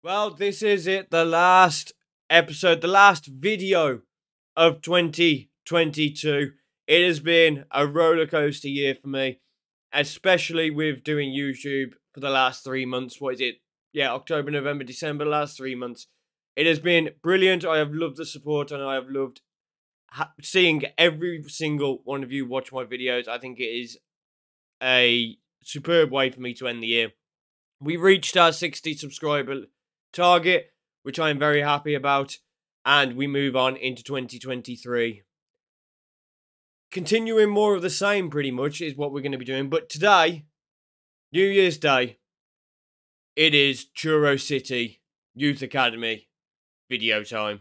Well, this is it. The last episode, the last video of 2022. It has been a roller coaster year for me, especially with doing YouTube for the last 3 months. What is it? Yeah, October, November, December, last 3 months. It has been brilliant. I have loved the support and I have loved seeing every single one of you watch my videos. I think it is a superb way for me to end the year. We reached our 60 subscriber target, which I am very happy about, and we move on into 2023. Continuing more of the same, pretty much, is what we're going to be doing. But today, New Year's Day, it is Truro City Youth Academy video time.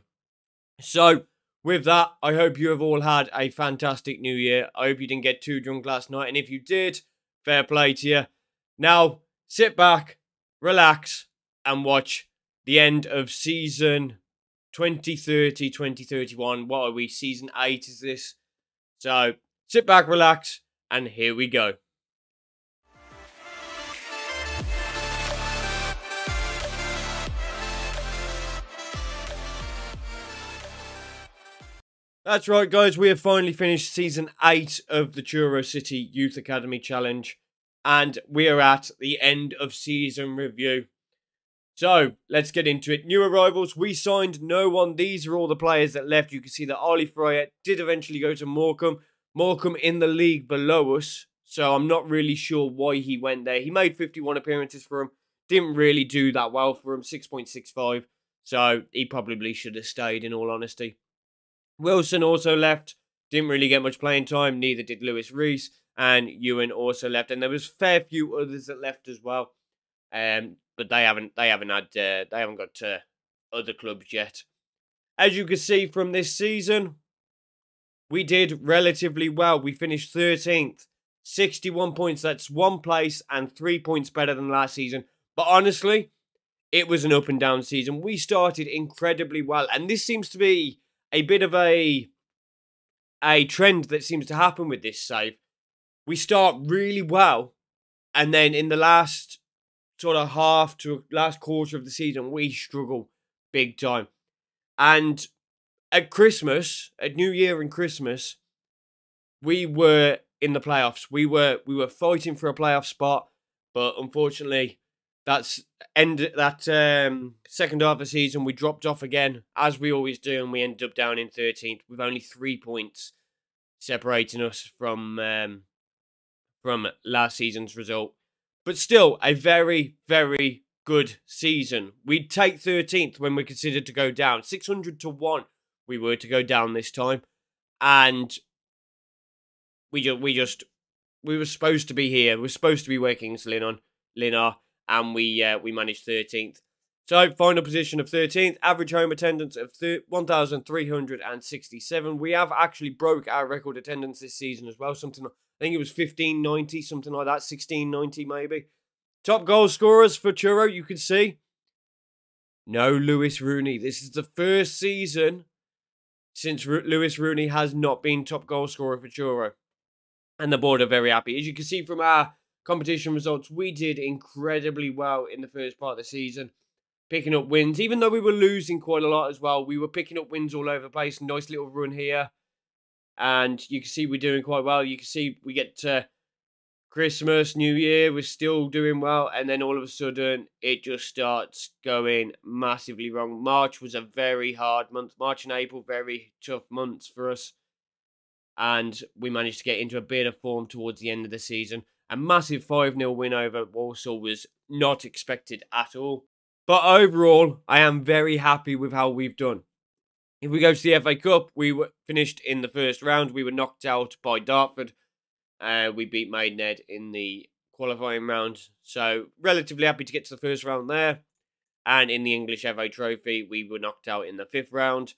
So, with that, I hope you have all had a fantastic New Year. I hope you didn't get too drunk last night, and if you did, fair play to you. Now, sit back, relax, and watch the end of season 2030-2031. What are we? Season 8 is this? So, sit back, relax, and here we go. That's right, guys. We have finally finished season 8 of the Truro City Youth Academy Challenge. And we are at the end of season review. So, let's get into it. New arrivals, we signed no one. These are all the players that left. You can see that Ollie Fryer did eventually go to Morecambe. Morecambe in the league below us. So, I'm not really sure why he went there. He made 51 appearances for him. Didn't really do that well for him, 6.65. So, he probably should have stayed, in all honesty. Wilson also left. Didn't really get much playing time. Neither did Lewis Reese. And Ewan also left. And there was a fair few others that left as well. But they haven't got to other clubs yet. As you can see from this season, we did relatively well. We finished 13th, 61 points. That's one place and 3 points better than last season. But honestly, it was an up and down season. We started incredibly well, and this seems to be a bit of a trend that seems to happen with this save. We start really well, and then in the last sort of half to last quarter of the season, we struggle big time. And at Christmas, at New Year and Christmas, we were in the playoffs. We were fighting for a playoff spot, but unfortunately, second half of the season, we dropped off again, as we always do, and we ended up down in 13th with only 3 points separating us from last season's result. But still, a very, very good season. We'd take 13th when we considered to go down. 600 to 1 we were to go down this time. And we were supposed to be here. We were supposed to be working against Linar, and we managed 13th. So, final position of 13th. Average home attendance of 1,367. We have actually broke our record attendance this season as well. I think it was 1590, something like that. 1690 maybe. Top goal scorers for Truro, you can see. No Lewis Rooney. This is the first season since Lewis Rooney has not been top goal scorer for Truro. And the board are very happy. As you can see from our competition results, we did incredibly well in the first part of the season. Picking up wins, even though we were losing quite a lot as well. We were picking up wins all over the place. Nice little run here. And you can see we're doing quite well. You can see we get to Christmas, New Year, we're still doing well. And then all of a sudden, it just starts going massively wrong. March was a very hard month. March and April, very tough months for us. And we managed to get into a bit of form towards the end of the season. A massive 5-0 win over Walsall was not expected at all. But overall, I am very happy with how we've done. If we go to the FA Cup, we were finished in the first round. We were knocked out by Dartford. We beat Maidenhead in the qualifying round. So, relatively happy to get to the first round there. And in the English FA Trophy, we were knocked out in the 5th round.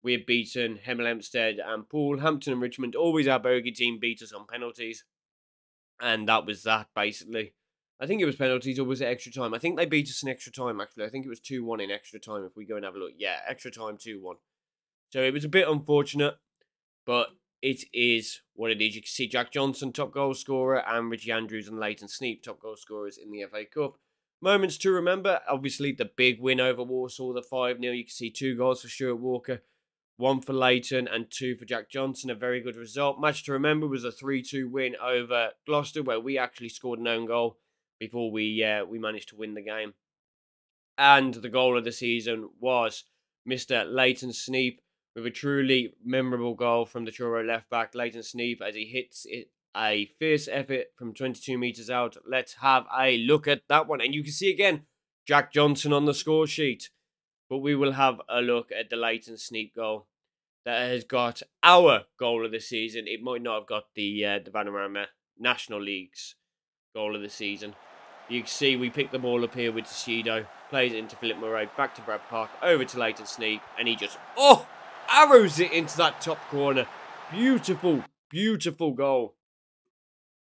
We had beaten Hemel Hempstead and Poole. Hampton and Richmond, always our bogey team, beat us on penalties. And that was that, basically. I think it was penalties, or was it extra time? I think they beat us in extra time, actually. I think it was 2-1 in extra time, if we go and have a look. Yeah, extra time, 2-1. So it was a bit unfortunate, but it is what it is. You can see Jack Johnson, top goal scorer, and Richie Andrews and Leighton Sneap, top goal scorers in the FA Cup. Moments to remember, obviously the big win over Warsaw, the 5-0. You can see 2 goals for Stuart Walker, 1 for Leighton and 2 for Jack Johnson. A very good result. Match to remember was a 3-2 win over Gloucester, where we actually scored an own goal before we managed to win the game. And the goal of the season was Mr. Leighton Sneap with a truly memorable goal from the Truro left back, Leighton Sneap, as he hits it. A fierce effort from 22 metres out. Let's have a look at that one. And you can see again, Jack Johnson on the score sheet. But we will have a look at the Leighton Sneap goal that has got our goal of the season. It might not have got the Vanarama National League's goal of the season. You can see we pick the ball up here with Tashido. Plays it into Philip Murray. Back to Brad Park. Over to Leighton Sneap. And he just, arrows it into that top corner. Beautiful, beautiful goal.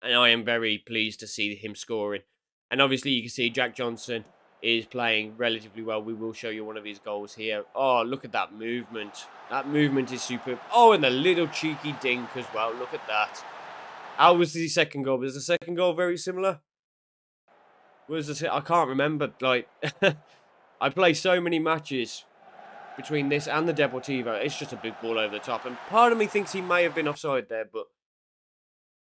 And I am very pleased to see him scoring. And obviously you can see Jack Johnson is playing relatively well. We will show you one of his goals here. Oh, look at that movement. That movement is superb. Oh, and the little cheeky dink as well. Look at that. How was the second goal? Was the second goal very similar? I can't remember. Like, I play so many matches between this and the Deportivo. It's just a big ball over the top. And part of me thinks he may have been offside there, but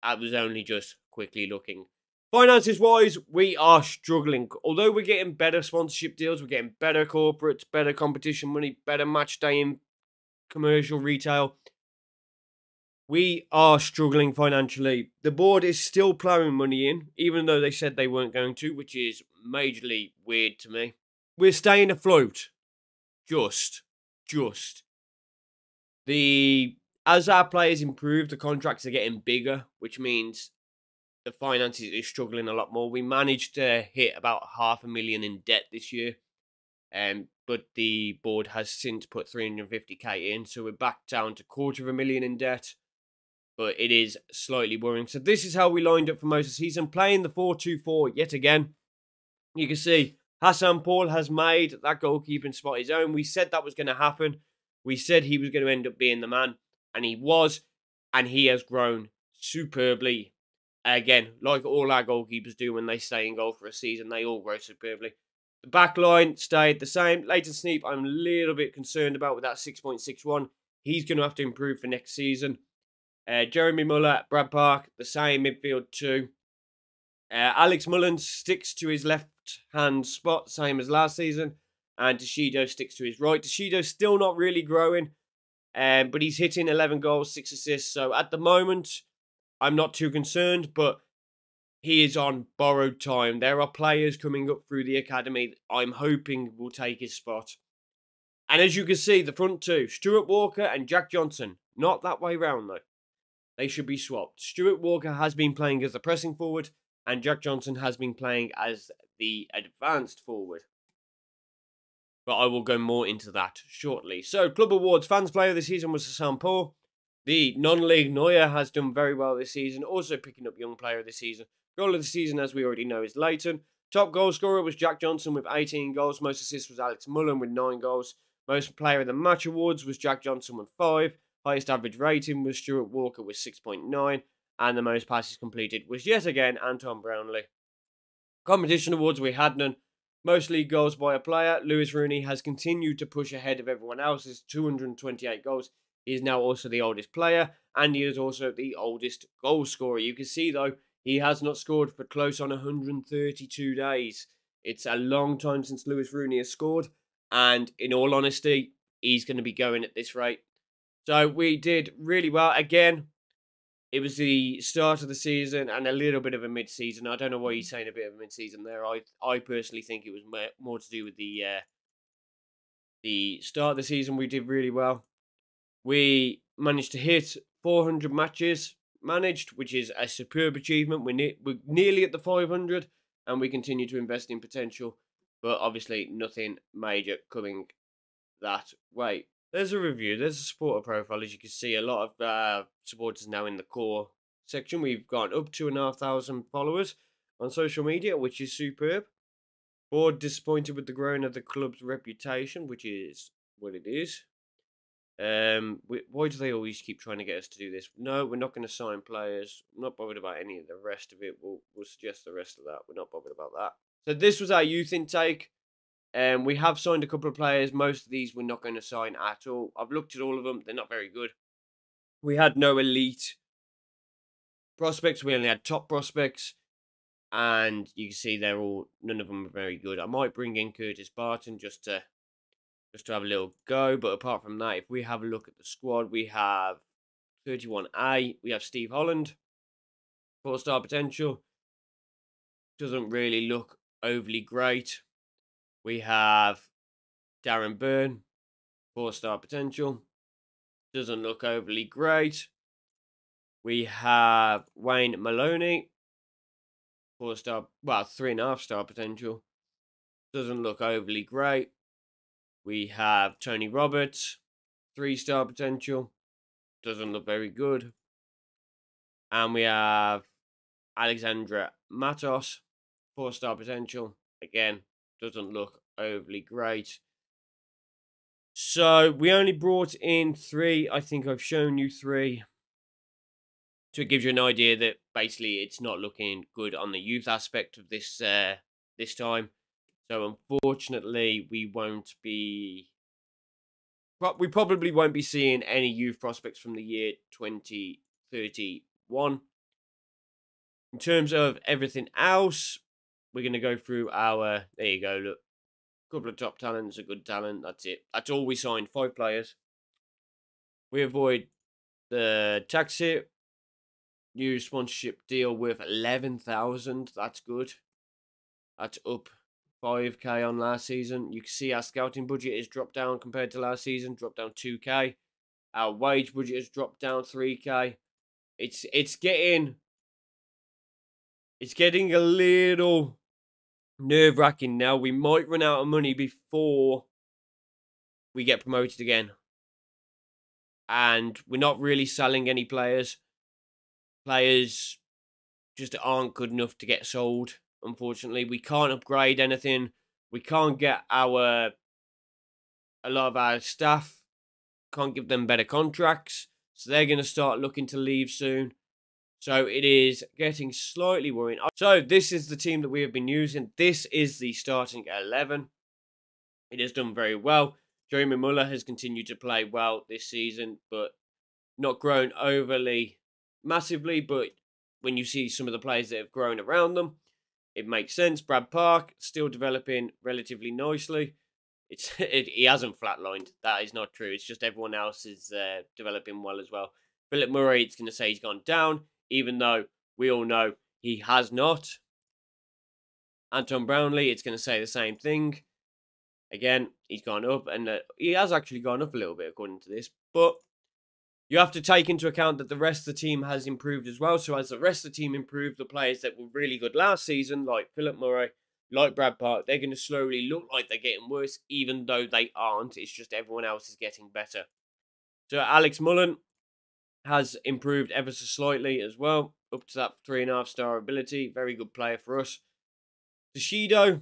I was only just quickly looking. Finances-wise, we are struggling. Although we're getting better sponsorship deals, we're getting better corporates, better competition money, better match day in commercial retail. We are struggling financially. The board is still ploughing money in, even though they said they weren't going to, which is majorly weird to me. We're staying afloat. Just. As our players improve, the contracts are getting bigger, which means the finances is struggling a lot more. We managed to hit about $500,000 in debt this year, but the board has since put 350k in, so we're back down to $250,000 in debt. But it is slightly worrying. So this is how we lined up for most of the season, playing the 4-2-4 yet again. You can see Hassan Paul has made that goalkeeping spot his own. We said that was going to happen. We said he was going to end up being the man. And he was. And he has grown superbly. Again, like all our goalkeepers do when they stay in goal for a season, they all grow superbly. The back line stayed the same. Leighton Sneap, I'm a little bit concerned about with that 6.61. He's going to have to improve for next season. Jeremy Muller, Brad Park, the same midfield too. Alex Mullins sticks to his left-hand spot, same as last season. And Tashido sticks to his right. Tashido's still not really growing. But he's hitting 11 goals, 6 assists. So at the moment, I'm not too concerned. But he is on borrowed time. There are players coming up through the academy I'm hoping will take his spot. And as you can see, the front two, Stuart Walker and Jack Johnson. Not that way round, though. They should be swapped. Stuart Walker has been playing as the pressing forward, and Jack Johnson has been playing as the advanced forward. But I will go more into that shortly. So, Club Awards, Fans Player of the Season was Hassan Paul. The non-league Neuer has done very well this season, also picking up Young Player of the Season. Goal of the Season, as we already know, is Leighton. Top goal scorer was Jack Johnson with 18 goals. Most assists was Alex Mullen with 9 goals. Most Player of the Match Awards was Jack Johnson with 5. Highest average rating was Stuart Walker with 6.9. And the most passes completed was yet again Anton Brownlee. Competition awards we had none. Most league goals by a player. Lewis Rooney has continued to push ahead of everyone else's 228 goals. He is now also the oldest player. And he is also the oldest goal scorer. You can see though, he has not scored for close on 132 days. It's a long time since Lewis Rooney has scored. And in all honesty, he's going to be going at this rate. So we did really well. Again, it was the start of the season and a little bit of a mid-season. I don't know why you're saying a bit of a mid-season there. I personally think it was more to do with the start of the season. We did really well. We managed to hit 400 matches managed, which is a superb achievement. We're nearly at the 500 and we continue to invest in potential. But obviously nothing major coming that way. There's a review. There's a supporter profile. As you can see, a lot of supporters now in the core section. We've got up to 2,500 followers on social media, which is superb. Board disappointed with the growing of the club's reputation, which is what it is. Why do they always keep trying to get us to do this? No, we're not going to sign players. I'm not bothered about any of the rest of it. We'll suggest the rest of that. We're not bothered about that. So this was our youth intake. We have signed a couple of players. Most of these we're not going to sign at all. I've looked at all of them. They're not very good. We had no elite prospects. We only had top prospects. And you can see none of them are very good. I might bring in Curtis Barton just to have a little go. But apart from that, if we have a look at the squad, we have 31A. We have Steve Holland, 4-star potential. Doesn't really look overly great. We have Darren Byrne, 4-star potential. Doesn't look overly great. We have Wayne Maloney, 4-star, well, 3.5-star potential. Doesn't look overly great. We have Tony Roberts, 3-star potential. Doesn't look very good. And we have Alexandra Matos, 4-star potential. Again, doesn't look overly great. So we only brought in 3. I think I've shown you 3. So it gives you an idea that basically it's not looking good on the youth aspect of this this time. So unfortunately, we probably won't be seeing any youth prospects from the year 2031. In terms of everything else, we're going to go through our, there you go, look, a couple of top talents, a good talent, that's it. That's all we signed, 5 players. We avoid the tax hit. New sponsorship deal worth 11,000. That's good. That's up 5k on last season. You can see our scouting budget is dropped down compared to last season. Dropped down 2k. Our wage budget has dropped down 3k. It's getting a little nerve-wracking now. We might run out of money before we get promoted again. And we're not really selling any players. Players just aren't good enough to get sold, unfortunately. We can't upgrade anything. We can't get a lot of our staff, can't give them better contracts. So they're going to start looking to leave soon. So it is getting slightly worrying. So this is the team that we have been using. This is the starting 11. It has done very well. Jeremy Muller has continued to play well this season, but not grown overly massively. But when you see some of the players that have grown around them, it makes sense. Brad Park still developing relatively nicely. He hasn't flatlined. That is not true. It's just everyone else is developing well as well. Philip Murray, it's going to say he's gone down, even though we all know he has not. Anton Brownlee, it's going to say the same thing. Again, he's gone up, and he has actually gone up a little bit according to this. But you have to take into account that the rest of the team has improved as well. So as the rest of the team improved, the players that were really good last season, like Philip Murray, like Brad Park, they're going to slowly look like they're getting worse, even though they aren't. It's just everyone else is getting better. So Alex Mullen has improved ever so slightly as well, up to that 3.5-star ability. Very good player for us. Toshido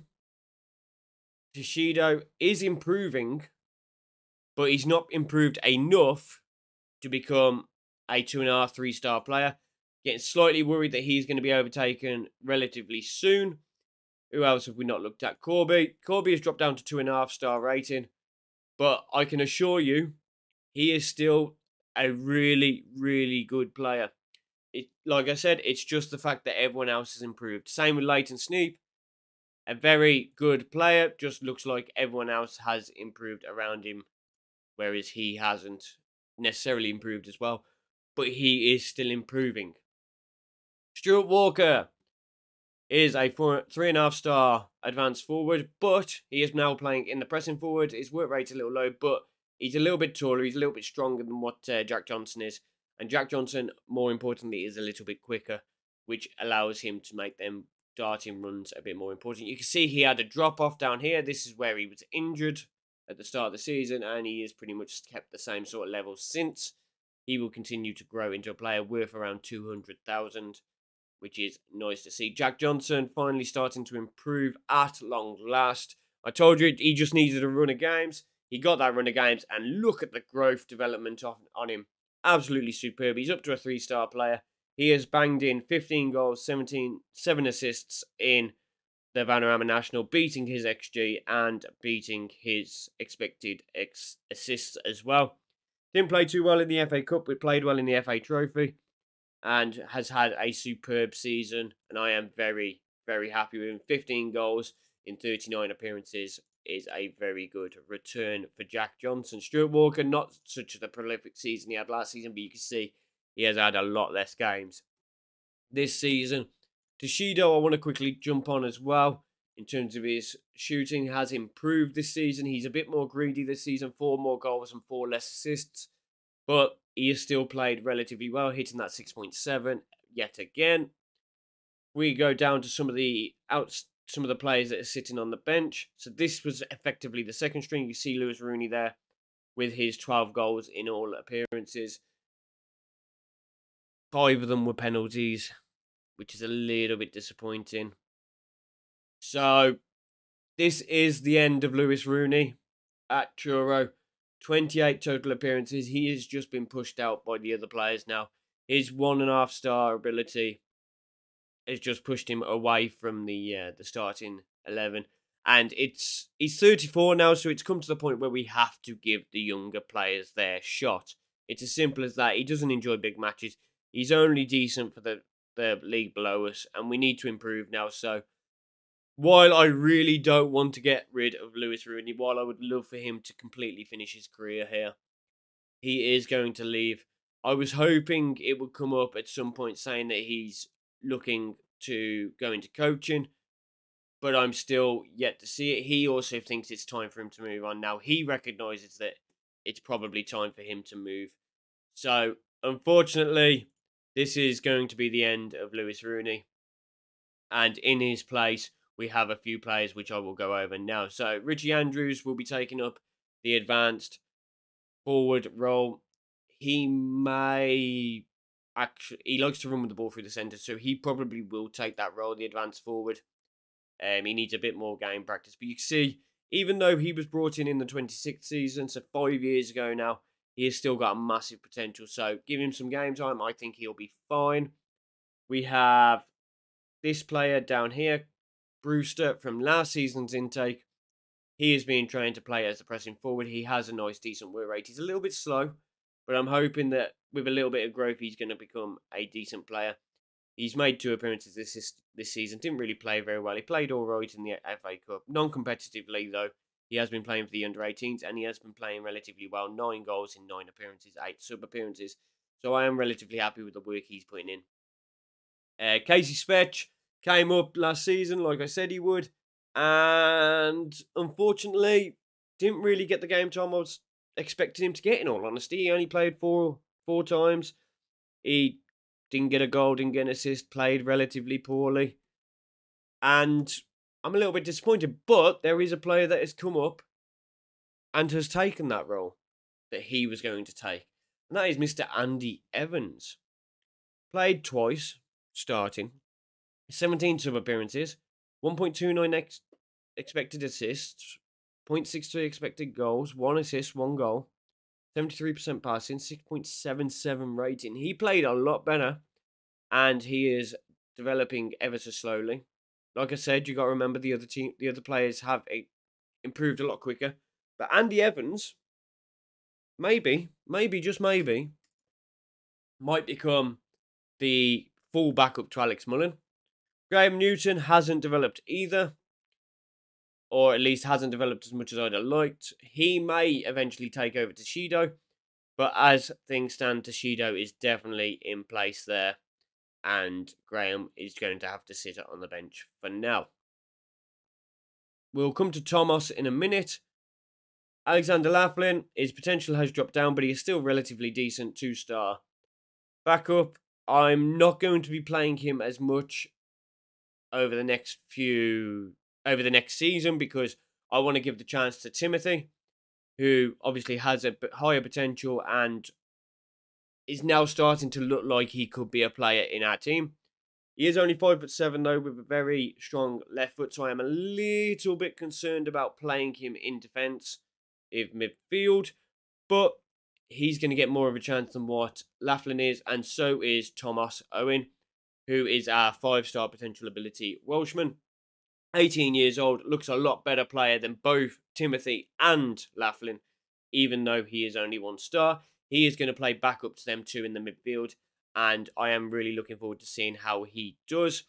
is improving, but he's not improved enough to become a 2.5, 3-star player. Getting slightly worried that he's going to be overtaken relatively soon. Who else have we not looked at? Corby. Corby has dropped down to 2.5-star rating, but I can assure you, he is still a really, really good player. Like I said, it's just the fact that everyone else has improved. Same with Leighton Sneap. A very good player, just looks like everyone else has improved around him, whereas he hasn't necessarily improved as well, but he is still improving. Stuart Walker is a 3.5-star advanced forward, but he is now playing in the pressing forward. His work rate's a little low, but he's a little bit taller. He's a little bit stronger than what Jack Johnson is. And Jack Johnson, more importantly, is a little bit quicker, which allows him to make them darting runs a bit more important. You can see he had a drop-off down here. This is where he was injured at the start of the season, and he has pretty much kept the same sort of level since. He will continue to grow into a player worth around 200,000, which is nice to see. Jack Johnson finally starting to improve at long last. I told you he just needed a run of games. He got that run of games, and look at the growth development on him. Absolutely superb. He's up to a 3-star player. He has banged in 15 goals, 7 assists in the Vanarama National, beating his XG and beating his expected assists as well. Didn't play too well in the FA Cup, but played well in the FA Trophy and has had a superb season. And I am very, very happy with him. 15 goals in 39 appearances is a very good return for Jack Johnson. Stuart Walker, not such a prolific season he had last season, but you can see he has had a lot less games this season. Toshido, I want to quickly jump on as well. In terms of his shooting, has improved this season. He's a bit more greedy this season, 4 more goals and 4 less assists. But he has still played relatively well, hitting that 6.7 yet again. We go down to some of the players that are sitting on the bench. So this was effectively the second string. You see Lewis Rooney there with his 12 goals in all appearances. 5 of them were penalties, which is a little bit disappointing. So this is the end of Lewis Rooney at Truro. 28 total appearances. He has just been pushed out by the other players now. His 1.5 star ability has just pushed him away from the starting 11. And he's 34 now, so it's come to the point where we have to give the younger players their shot. It's as simple as that. He doesn't enjoy big matches. He's only decent for the league below us, and we need to improve now. So while I really don't want to get rid of Lewis Rooney, while I would love for him to completely finish his career here, he is going to leave. I was hoping it would come up at some point saying that he's looking to go into coaching, but I'm still yet to see it. He also thinks it's time for him to move on. Now, he recognises that it's probably time for him to move. So, unfortunately, this is going to be the end of Lewis Rooney. And in his place, we have a few players which I will go over now. So, Richie Andrews will be taking up the advanced forward role. He may he likes to run with the ball through the centre, so he probably will take that role, the advanced forward. He needs a bit more game practice. But you can see, even though he was brought in the 26th season, so 5 years ago now, he has still got a massive potential. So give him some game time. I think he'll be fine. We have this player down here, Brewster, from last season's intake. He is being trained to play as the pressing forward. He has a nice, decent work rate. He's a little bit slow, but I'm hoping that with a little bit of growth, he's going to become a decent player. He's made 2 appearances this season. Didn't really play very well. He played all right in the FA Cup. Non-competitively, though. He has been playing for the under-18s, and he has been playing relatively well. 9 goals in 9 appearances, 8 sub-appearances. So I am relatively happy with the work he's putting in. Casey Spetch came up last season, like I said he would. And unfortunately, didn't really get the game time I was expecting him to get, in all honesty. He only played four times. He didn't get a goal, didn't get an assist, played relatively poorly. And I'm a little bit disappointed. But there is a player that has come up and has taken that role that he was going to take. And that is Mr. Andy Evans. Played twice, starting. 17 sub-appearances. 1.29 expected assists. 0.63 expected goals. 1 assist, 1 goal. 73% passing, 6.77 rating. He played a lot better, and he is developing ever so slowly. Like I said, you got to remember the other players have improved a lot quicker. But Andy Evans, maybe, just maybe, might become the full backup to Alex Mullen. Graham Newton hasn't developed either, or at least hasn't developed as much as I'd have liked. He may eventually take over Toshido, but as things stand, Toshido is definitely in place there, and Graham is going to have to sit on the bench for now. We'll come to Thomas in a minute. Alexander Laughlin, his potential has dropped down, but he is still relatively decent, 2-star. Backup, I'm not going to be playing him as much over the next season, because I want to give the chance to Timothy, who obviously has a bit higher potential and is now starting to look like he could be a player in our team. He is only 5'7" though, with a very strong left foot, so I am a little bit concerned about playing him in defence, if midfield, but he's going to get more of a chance than what Laughlin is, and so is Thomas Owen, who is our 5-star potential ability Welshman. 18 years old, looks a lot better player than both Timothy and Laughlin, even though he is only 1 star. He is going to play back up to them two in the midfield, and I am really looking forward to seeing how he does.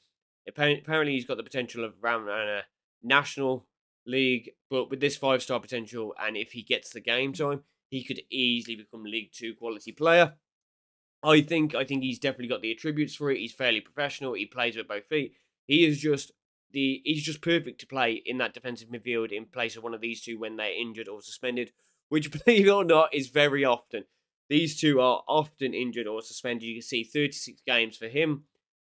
Apparently, he's got the potential of around a national league, but with this 5-star potential, and if he gets the game time, he could easily become League 2 quality player. I think he's definitely got the attributes for it. He's fairly professional. He plays with both feet. He's just perfect to play in that defensive midfield in place of one of these two when they're injured or suspended, which, believe it or not, is very often. These two are often injured or suspended. You can see 36 games for him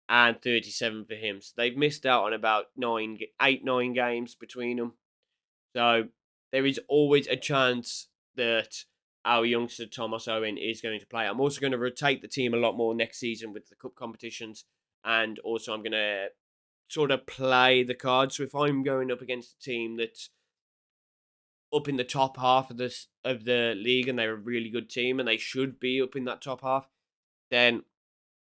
and 37 for him. So they've missed out on about 9 games between them. So there is always a chance that our youngster Thomas Owen is going to play. I'm also going to rotate the team a lot more next season with the cup competitions, and also I'm going to sort of play the cards. So if I'm going up against a team that's up in the top half of the league and they're a really good team and they should be up in that top half, then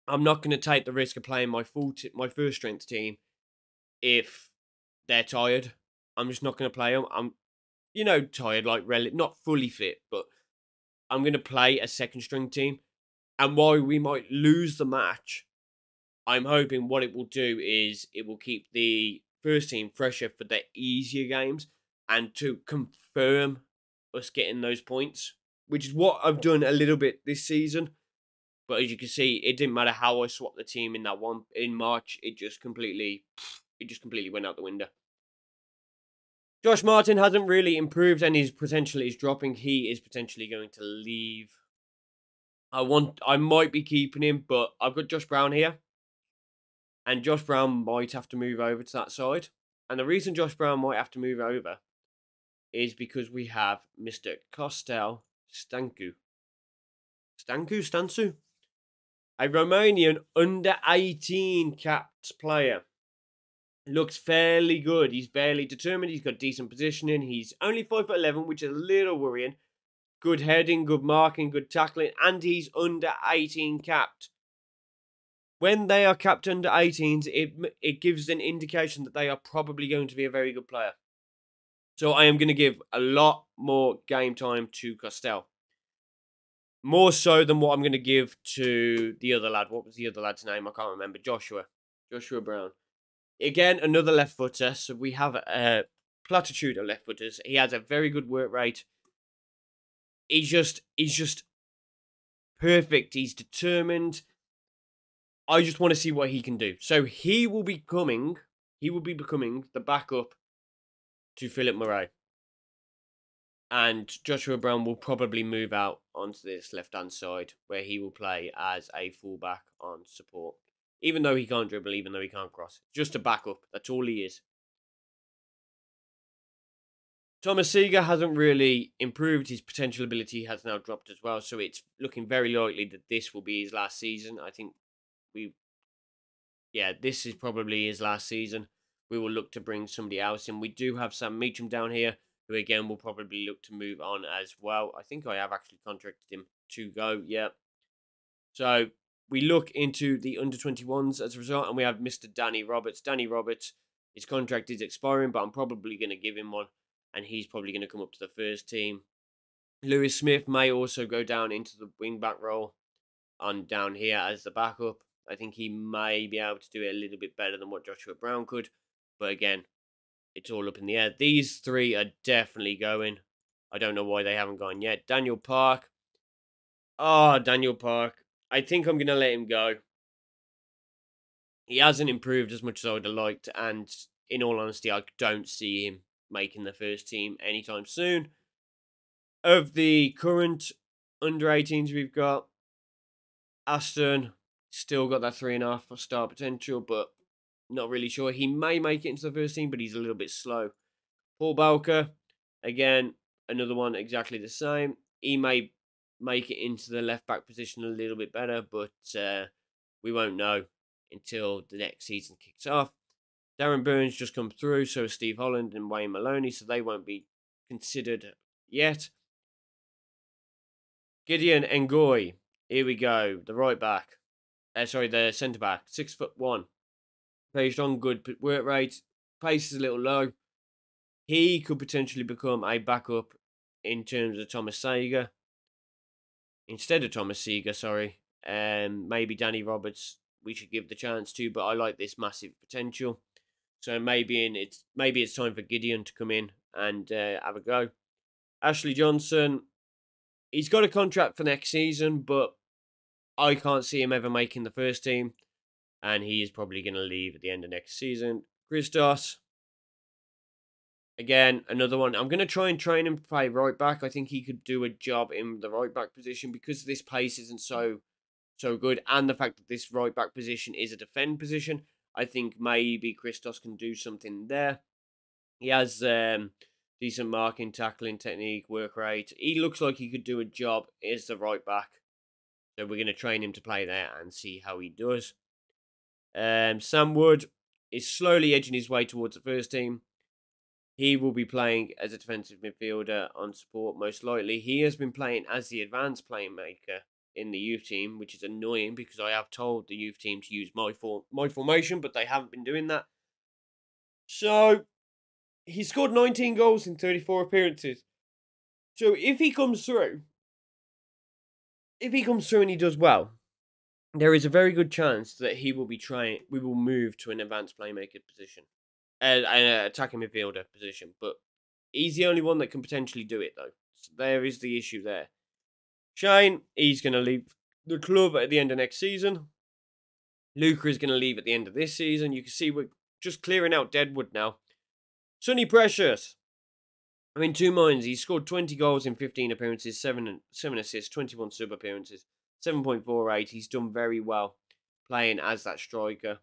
I'm not going to take the risk of playing my first strength team if they're tired. I'm just not going to play them. I'm, tired, like not fully fit, but I'm going to play a second string team. And while we might lose the match, I'm hoping what it will do is it will keep the first team fresher for the easier games and to confirm us getting those points, which is what I've done a little bit this season. But as you can see, it didn't matter how I swapped the team in that one in March. It just completely went out the window. Josh Martin hasn't really improved and his potential is dropping. He is potentially going to leave. I might be keeping him, but I've got Josh Brown here. And Josh Brown might have to move over to that side. And the reason Josh Brown might have to move over is because we have Mr. Kostel Stancu. Stancu? A Romanian under-18 capped player. Looks fairly good. He's fairly determined. He's got decent positioning. He's only 5'11", which is a little worrying. Good heading, good marking, good tackling, and he's under 18 capped. When they are capped under 18s, it gives an indication that they are probably going to be a very good player. So I am going to give a lot more game time to Costel. More so than what I'm going to give to the other lad. What was the other lad's name? I can't remember. Joshua Brown. Again, another left footer. So we have a platitude of left footers. He has a very good work rate. He's just perfect. He's determined. I just want to see what he can do. So he will be becoming the backup to Philip Murray. And Joshua Brown will probably move out onto this left-hand side where he will play as a fullback on support. Even though he can't dribble, even though he can't cross. Just a backup. That's all he is. Thomas Seeger hasn't really improved. His potential ability has now dropped as well. So it's looking very likely that this will be his last season. I think this is probably his last season. We will look to bring somebody else in. We do have Sam Meacham down here, who again will probably look to move on as well. I think I have actually contracted him to go. Yeah. So we look into the under-21s as a result, and we have Mr. Danny Roberts. Danny Roberts, his contract is expiring, but I'm probably going to give him one, and he's probably going to come up to the first team. Lewis Smith may also go down into the wing-back role on down here as the backup. I think he may be able to do it a little bit better than what Joshua Brown could. But again, it's all up in the air. These three are definitely going. I don't know why they haven't gone yet. Daniel Park. Daniel Park. I think I'm going to let him go. He hasn't improved as much as I would have liked. And in all honesty, I don't see him making the first team anytime soon. Of the current under-18s we've got, Aston still got that 3.5 star potential, but not really sure. He may make it into the first team, but he's a little bit slow. Paul Balker, again, another one exactly the same. He may make it into the left-back position a little bit better, but we won't know until the next season kicks off. Darren Burns just come through, so is Steve Holland and Wayne Maloney, so they won't be considered yet. Gideon Ngoy, here we go, the right back. The centre back, 6'1". Very strong, good work rate. Pace is a little low. He could potentially become a backup in terms of Thomas Sager. Instead of Thomas Seger, sorry. Maybe Danny Roberts we should give the chance to, but I like this massive potential. So maybe it's time for Gideon to come in and have a go. Ashley Johnson, he's got a contract for next season, but I can't see him ever making the first team, and he is probably going to leave at the end of next season. Christos, again, another one. I'm going to try and train him to play right back. I think he could do a job in the right back position because this pace isn't so good, and the fact that this right back position is a defend position. I think maybe Christos can do something there. He has decent marking, tackling technique, work rate. He looks like he could do a job as the right back. So we're going to train him to play there and see how he does. Sam Wood is slowly edging his way towards the first team. He will be playing as a defensive midfielder on support, most likely. He has been playing as the advanced playmaker in the youth team, which is annoying because I have told the youth team to use my formation, but they haven't been doing that. So he scored 19 goals in 34 appearances. So if he comes through and he does well, there is a very good chance that we will move to an advanced playmaker position, an attacking midfielder position. But he's the only one that can potentially do it, though. So there is the issue there. Shane, he's going to leave the club at the end of next season. Luca is going to leave at the end of this season. You can see we're just clearing out Deadwood now. Sonny Precious. I'm in two minds. He scored 20 goals in 15 appearances, 7 assists, 21 sub appearances, 7.48. He's done very well playing as that striker.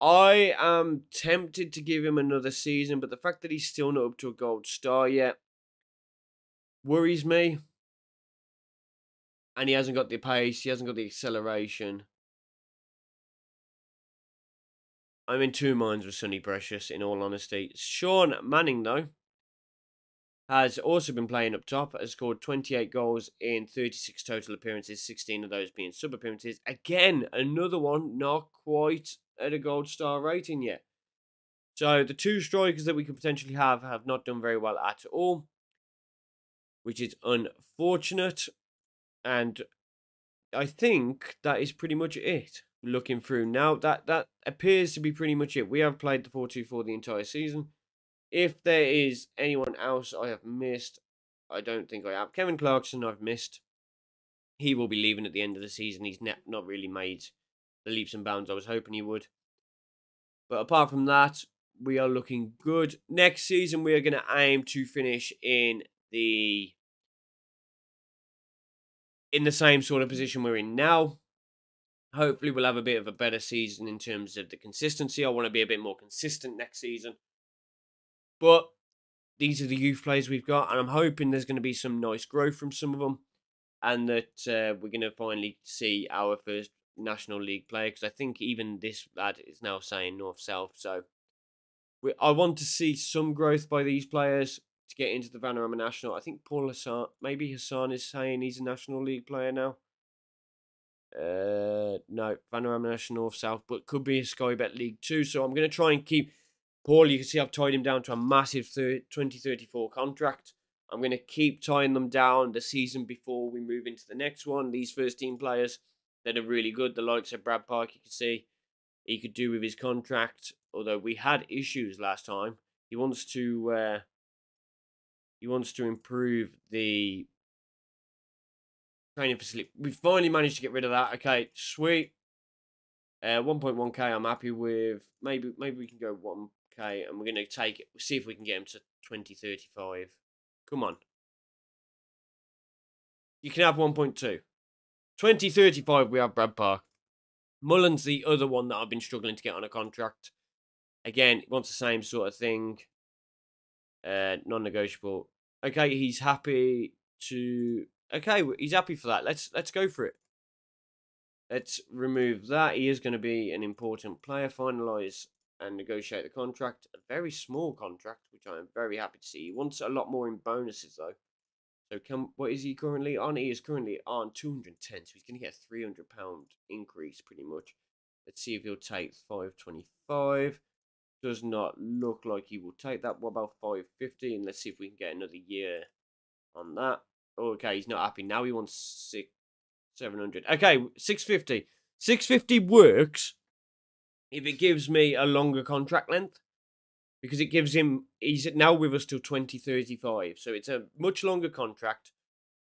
I am tempted to give him another season, but the fact that he's still not up to a gold star yet worries me. And he hasn't got the pace, he hasn't got the acceleration. I'm in two minds with Sonny Precious, in all honesty. Sean Manning, though, has also been playing up top, has scored 28 goals in 36 total appearances, 16 of those being sub-appearances. Again, another one not quite at a gold star rating yet. So the two strikers that we could potentially have not done very well at all, which is unfortunate. And I think that is pretty much it. Looking through now, that appears to be pretty much it. We have played the 4-2-4 the entire season. If there is anyone else I have missed, I don't think I have. Kevin Clarkson I've missed. He will be leaving at the end of the season. He's not really made the leaps and bounds I was hoping he would. But apart from that, we are looking good. Next season, we are going to aim to finish in the same sort of position we're in now. Hopefully, we'll have a bit of a better season in terms of the consistency. I want to be a bit more consistent next season. But these are the youth players we've got, and I'm hoping there's going to be some nice growth from some of them, and that we're going to finally see our first National League player, because I think even this lad is now saying North-South. So I want to see some growth by these players to get into the Vanarama National. I think Paul Hassan, maybe Hassan is saying he's a National League player now. No, Vanarama National North-South, but could be a Sky Bet League 2. So I'm going to try and keep Paul. You can see I've tied him down to a massive 2034 contract. I'm going to keep tying them down the season before we move into the next one. These first team players that are really good, the likes of Brad Park, you can see he could do with his contract. Although we had issues last time, he wants to improve the training facility. We finally managed to get rid of that. Okay, sweet. 1.1k I'm happy with. Maybe we can go 1k, and we're going to take it. See if we can get him to 2035. Come on. You can have 1.2. 2035 we have Brad Park. Mullen's the other one that I've been struggling to get on a contract. Again, wants the same sort of thing. Non-negotiable. Okay, he's happy to... Okay, he's happy for that. Let's go for it. Let's remove that. He is going to be an important player. Finalise and negotiate the contract. A very small contract, which I am very happy to see. He wants a lot more in bonuses, though. So what is he currently on? He is currently on 210, so he's going to get a £300 increase, pretty much. Let's see if he'll take 525. does not look like he will take that. What about 550? And let's see if we can get another year on that. Okay, he's not happy now. He wants 700. Okay, 650. 650 works if it gives me a longer contract length, because it gives him, he's now with us till 2035. So it's a much longer contract,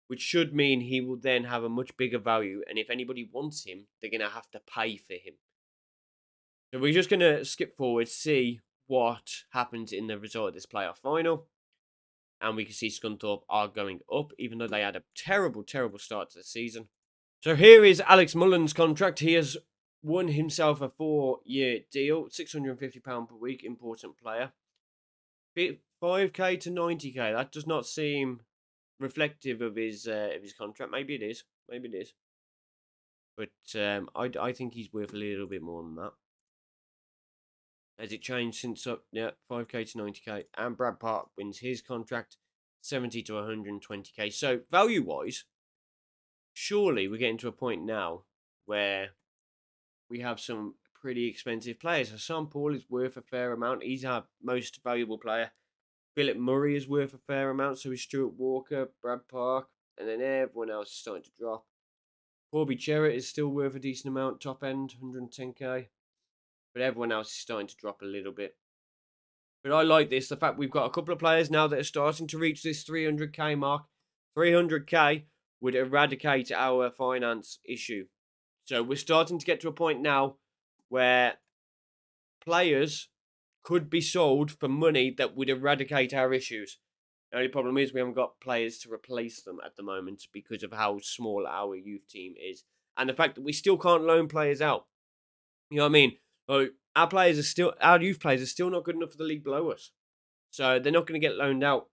which should mean he will then have a much bigger value. And if anybody wants him, they're going to have to pay for him. So we're just going to skip forward, see what happens in the result of this playoff final. And we can see Scunthorpe are going up, even though they had a terrible, terrible start to the season. So here is Alex Mullen's contract. He has won himself a 4-year deal, £650 per week, important player. 5k to 90k, that does not seem reflective of his contract. Maybe it is. Maybe it is. But I think he's worth a little bit more than that. Has it changed since up? Yeah, 5k to 90k. And Brad Park wins his contract, 70 to 120k. So value-wise, surely we're getting to a point now where we have some pretty expensive players. Hassan Paul is worth a fair amount. He's our most valuable player. Philip Murray is worth a fair amount. So is Stuart Walker, Brad Park, and then everyone else is starting to drop. Corby Cherrett is still worth a decent amount, top end, 110k. But everyone else is starting to drop a little bit. But I like this, the fact we've got a couple of players now that are starting to reach this 300k mark. 300k would eradicate our finance issue. So we're starting to get to a point now where players could be sold for money that would eradicate our issues. The only problem is we haven't got players to replace them at the moment because of how small our youth team is. And the fact that we still can't loan players out. You know what I mean? So our youth players are still not good enough for the league below us. So they're not going to get loaned out.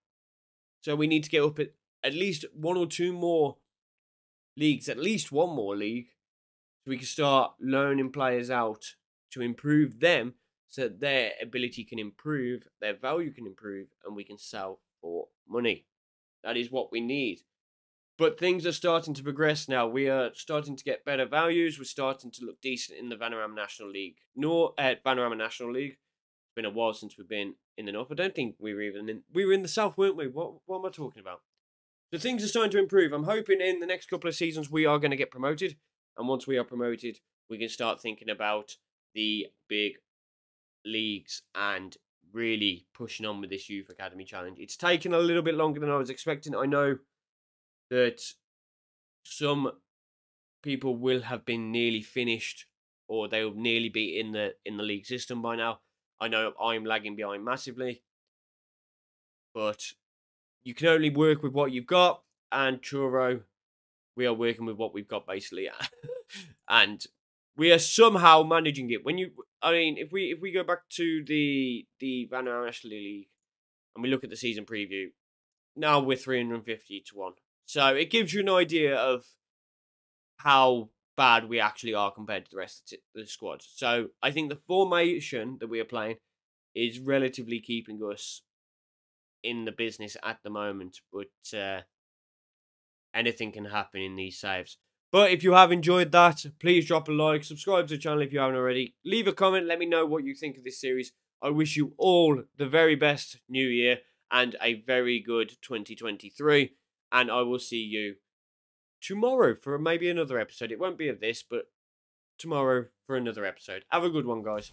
So we need to get up at least one or two more leagues, at least one more league, so we can start loaning players out to improve them so that their ability can improve, their value can improve, and we can sell for money. That is what we need. But things are starting to progress now. We are starting to get better values. We're starting to look decent in the Vanarama National League. Vanarama National League. It's been a while since we've been in the North. I don't think we were even in... We were in the South, weren't we? What am I talking about? So things are starting to improve. I'm hoping in the next couple of seasons we are going to get promoted. And once we are promoted, we can start thinking about the big leagues and really pushing on with this Youth Academy Challenge. It's taken a little bit longer than I was expecting. I know that some people will have been nearly finished, or they will nearly be in the league system by now. I know I'm lagging behind massively, but you can only work with what you've got, and Truro, we are working with what we've got basically, and we are somehow managing it. If we go back to the Vanarama National League and we look at the season preview, now we're 350 to 1. So it gives you an idea of how bad we actually are compared to the rest of the squad. So I think the formation that we are playing is relatively keeping us in the business at the moment. But anything can happen in these saves. But if you have enjoyed that, please drop a like, subscribe to the channel if you haven't already. Leave a comment, let me know what you think of this series. I wish you all the very best new year and a very good 2023. And I will see you tomorrow for maybe another episode. It won't be of this, but tomorrow for another episode. Have a good one, guys.